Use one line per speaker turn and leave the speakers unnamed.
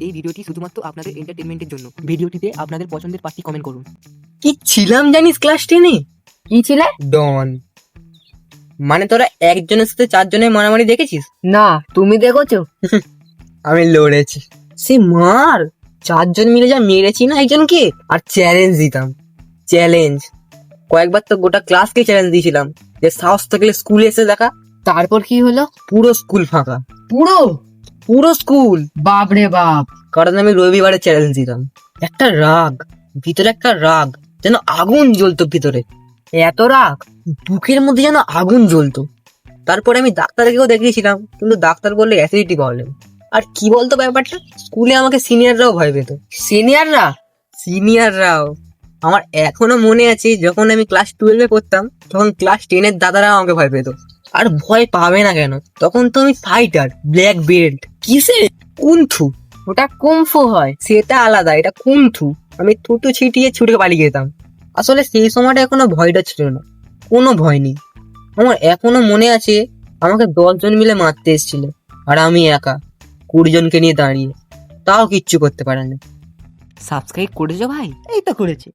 এই ভিডিওটি শুধুমাত্র আপনাদের এন্টারটেনমেন্টের জন্য। ভিডিওটিতে আপনাদের পছন্দের পার্টি কমেন্ট করুন।
কি ছিলাম জানিস ক্লাস 10-এ?
কি ছিলে?
ডন। মানে তোরা একজনের সাথে চারজনের মারামারি দেখেছিস?
না, তুমি দেখেছো?
আমি লড়েছি। সে মার, চারজন মিলে যা মেরেছি না একজনকে, আর চ্যালেঞ্জ দিতাম। চ্যালেঞ্জ কয়েকবার তো গোটা ক্লাসকে চ্যালেঞ্জ দিয়েছিলাম যে সাহস থাকলে স্কুলে এসে দেখা।
তারপর কি হলো?
পুরো স্কুল ফাঁকা,
পুরো?
পুরো স্কুল।
বাপ রে বাপ!
কারণ আমি রবিবারে চ্যালেঞ্জ দিতাম। একটা রাগ, ভিতরে একটা রাগ, যেন আগুন জ্বলতো ভিতরে। এত রাগ, বুকের মধ্যে যেন আগুন জ্বলতো। তারপরে আমি ডাক্তারকেও দেখিয়েছিলাম, কিন্তু ডাক্তার বললে অ্যাসিডিটি প্রবলেম। আর কি বলতো ব্যাপারটা, স্কুলে আমাকে সিনিয়ররাও ভয় পেত।
সিনিয়ররা?
সিনিয়ররাও। আমার এখনো মনে আছে, যখন আমি ক্লাস 12-এ পড়তাম, তখন ক্লাস 10-এর দাদারাও আমাকে ভয় পেত। আর ভয় পাবে না কেন, তখন তো আমি ফাইটার, ব্ল্যাক বেল্ট।
কিসে?
কুনথু।
ওটা কুমফু হয়।
সেটা আলাদা, এটা কুনথু। আমি থুতু ছিটিয়ে ছুটে পালিয়ে যেতাম। আসলে সেই সময়টা কোনো ভয়টা ছিল না, কোনো ভয় নেই। আমার এখনো মনে আছে, আমাকে 10 জন মিলে মারতে এসেছিল, আর আমি একা 20 জনকে নিয়ে দাঁড়িয়ে, তাও কিচ্ছু করতে পারেনি।
সাবস্ক্রাইব করেছো ভাই?
এই তো করেছি।